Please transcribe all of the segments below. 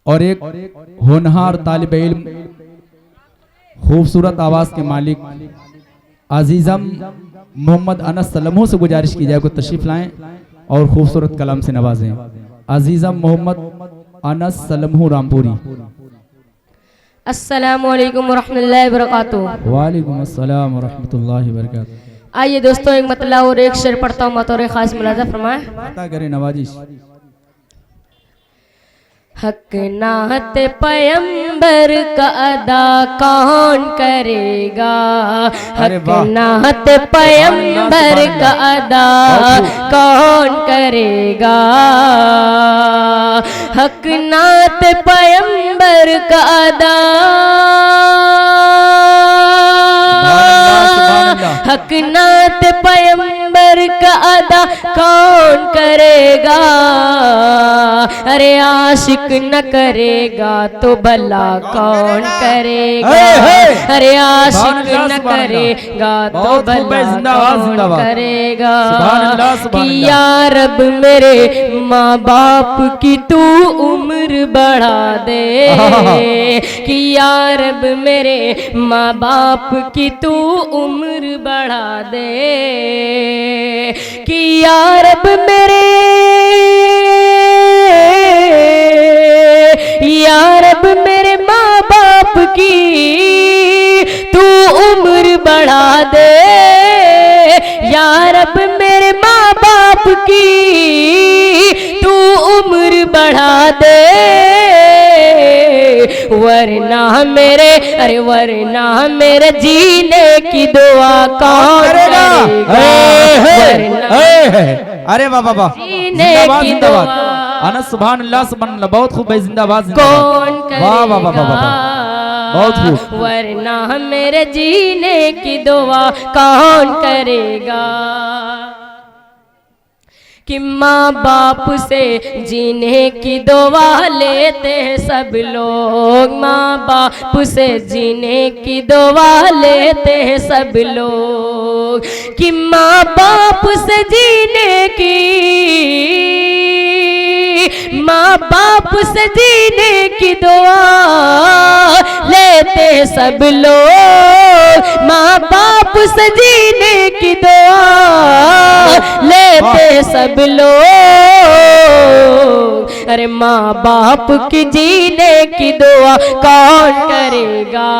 और एक होनहार तालिब इल्म खूबसूरत आवाज के मालिक अजीजम मोहम्मद अनस सलमू से गुजारिश की जाए को तशरीफ लाएं और खूबसूरत कलाम से नवाजें। अजीजम मोहम्मद अनस सलमू रामपुरी। अस्सलामु अलैकुम वरहमतुल्लाहि वबरकातुहू। वालेकुम अस्सलाम वरहमतुल्लाहि वबरकातुहू। आइए दोस्तों, एक मतला और एक शेर पढ़ता हूँ, मतौर खास मुलाजा फरमाएं। अता करें नवाजिश। हक नात पैगंबर का अदा कौन करेगा, हक नात पैगंबर का अदा कौन करेगा, हक नात पैगंबर का अदा, हक नात पैगंबर का अदा कौन करेगा, अरे आशिक न करेगा तो भला कौन करेगा, अरे आशिक न करेगा तो भला कौन करेगा। कि या रब मेरे माँ बाप की तू उम्र बढ़ा दे, कि या रब मेरे माँ बाप की तू उम्र बढ़ा दे, कि या रब मेरे, या रब मेरे माँ बाप की तू उम्र बढ़ा दे, या रब मेरे माँ बाप की तू उम्र बढ़ा दे, वरना मेरे, अरे वरना मेरे जीने की दुआ कौन करेगा, अरे वाह वाह वाह, जीने की दुआ अनस सुभान अल्लाह सुभान अल्लाह, बहुत खूब है, जिंदाबाद कौन वाह वाह वाह वाह, बहुत खूब। वरना मेरे जीने की दुआ कौन करेगा। कि माँ बाप से जीने की दुआ लेते हैं सब लोग, माँ बाप से जीने की दुआ लेते हैं सब लोग, कि माँ बाप से जीने की, माँ बाप से जीने की दुआ लेते सब लोग, माँ बाप से जीने की दुआ लेते सब लोग, अरे माँ बाप की जीने की दुआ कौन करेगा,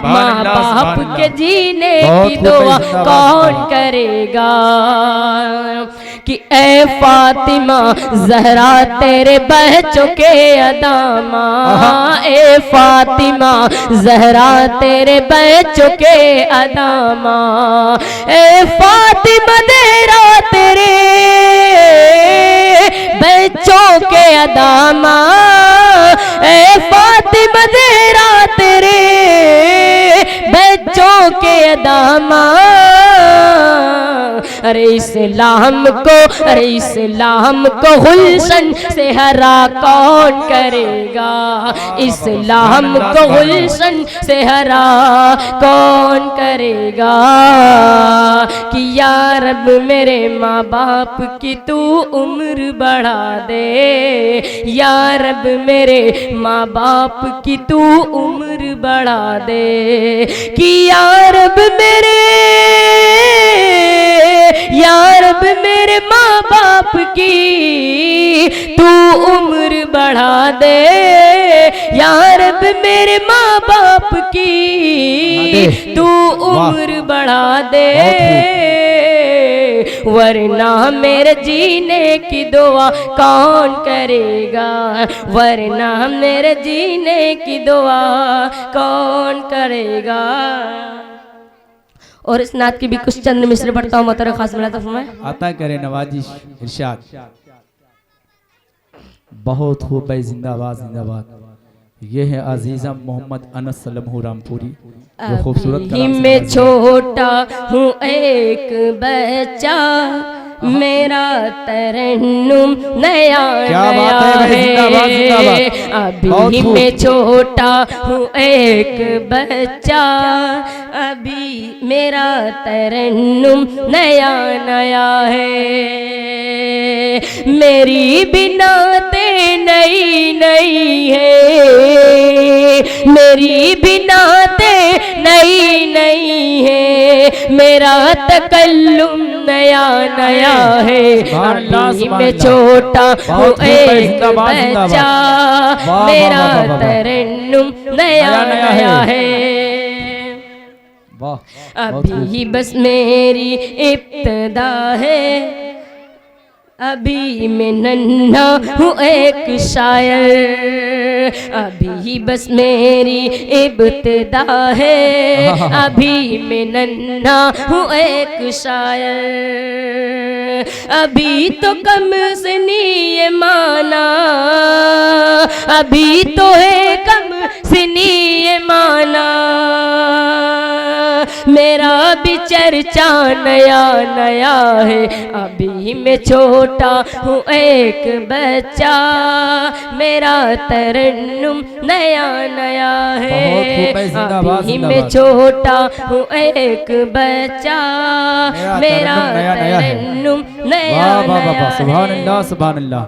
माँ बाप के जीने की दुआ कौन करेगा। कि ए फातिमा ज़हरा तेरे बच्चों के अदामा, ए फातिमा ज़हरा तेरे बच्चों के अदामा, ए फातिमा ज़हरा तेरे बच्चों के अदामा, ए फातिमा ज़हरा तेरे बच्चों के अदामा, अरे इस्लाम को, अरे इस्लाम को गुलशन से हरा कौन करेगा, इस्लाम को गुलशन से हरा कौन करेगा। कि या रब मेरे माँ बाप की तू उम्र बढ़ा दे, या रब मेरे माँ बाप की तू उम्र बढ़ा दे, कि या रब मेरे, या रब मेरे माँ बाप की तू उम्र बढ़ा दे, या रब मेरे माँ बाप की तू उम्र बढ़ा दे, वरना मेरे जीने की दुआ कौन करेगा, वरना मेरे जीने की दुआ कौन करेगा। और इस नात की भी कुछ चंद मिसरे पढ़ता हूँ, मतौर खास मुलाजा फरमाएं। अता करे नवाजिश इरशाद। बहुत खूब है, जिंदाबाद जिंदाबाद। ये है अजीजम मोहम्मद अनस सलमू रामपुरी, जो खूबसूरत में छोटा हूँ एक बच्चा, मेरा तरन्नुम नया क्या नया बात है भाई, जिंदाबाद, जिंदाबाद। बहुत अभी खूब। मैं छोटा हूँ एक बच्चा, अभी मेरा तरन्नुम नया नया है। मेरी बिनाते नई नई है, मेरी बिनाते नई नई है, मेरा तकल्लुम नया नया है। अभी मैं छोटा हूँ एक बच्चा, मेरा तरन्नुम नया नया है। वाह, अभी बस मेरी इब्तिदा है, अभी मैं नन्हा हूँ एक शायर, अभी बस मेरी इब्तिदा है, अभी मैं नन्हा हूँ एक शायर। अभी तो कम सनी माना, अभी तो है कम सनी माना, मेरा भी चर्चा नया नया है। अभी मैं छोटा हूँ एक बच्चा, मेरा तरन्नुम नया नया है। अभी मैं छोटा हूँ एक बच्चा, मेरा तरन्नुम नया नया है। सुभान अल्लाह, सुभान अल्लाह।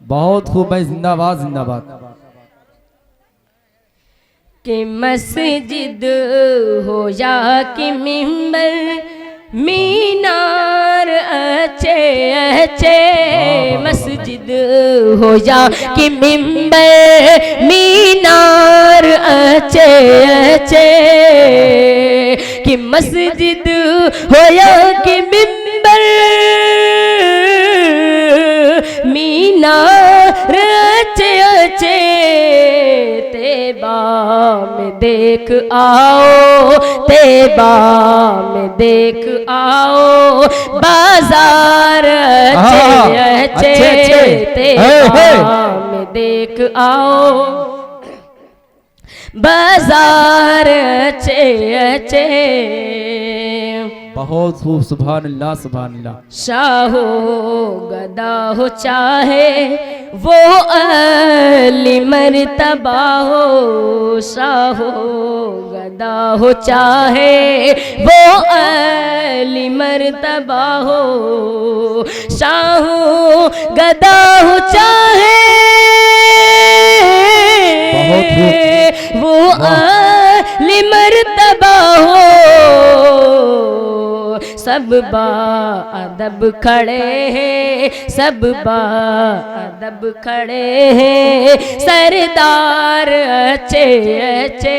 बहुत खूब भाई, जिंदाबाद जिंदाबाद। कि मस्जिद हो या कि मिंबर, मीनार अच्छे अच्छे, मस्जिद हो या कि मिंबर, मीनार अच्छे अच्छे, कि मस्जिद हो या कि मिंबर, मीनार अच्छे अच्छे, तेबा में देख आओ, तेबा में देख आओ, बाजार अच्छे अच्छे, तेबा में देख आओ, बाजार अच्छे अच्छे। बहुत खूब, सुभान अल्लाह, सुभान अल्लाह। शाह हो गदा हो चाहे वो अली मर्तबा हो, शाह हो गदा हो चाहे वो अली मर्तबा हो, शाह हो गदा हो चाहे वो अली मर्तबा हो, सब बाअदब खड़े हैं, सब बाअदब खड़े हैं, सरदार अच्छे अच्छे,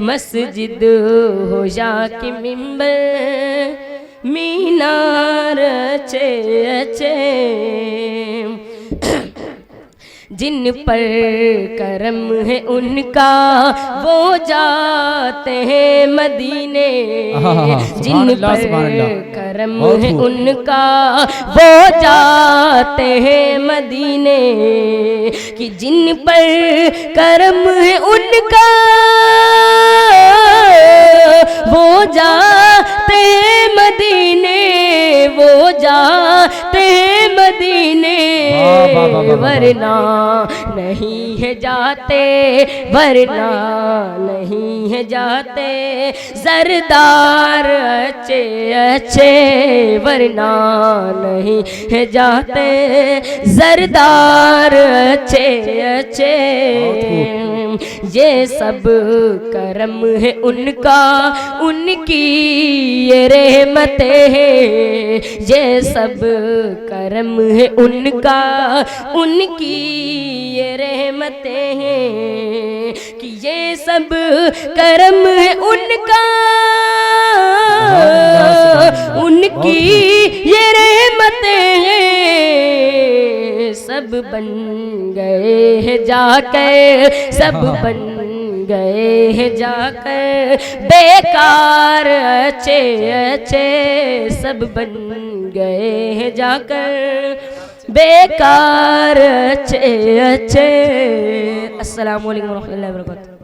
मस्जिद हो या कि मिंबर, मीनार अच्छे अच्छे। जिन पर करम है उनका वो जाते हैं मदीने, जिन पर करम है उनका वो जाते हैं मदीने, कि जिन पर करम है उनका वो जाते हैं मदीने, वो जाते हैं मदीने, वरना नहीं है जाते, वरना नहीं है जाते, सरदार अच्छे अच्छे, वरना नहीं है जाते, सरदार अच्छे अच्छे। ये सब करम है उनका, उनकी ये रहमतें हैं, ये सब करम है उनका, उनकी ये रहमतें हैं, कि ये सब करम है उनका, उनकी ये रहमतें हैं, सब बन गए हैं जाकर, सब बन गए हैं जाकर, बेकार अच्छे अच्छे, सब बन गए हैं जाकर, बेकार अच्छे अच्छे। अस्सलामु अलैकुम व रहमतुल्लाहि व बरकातहू।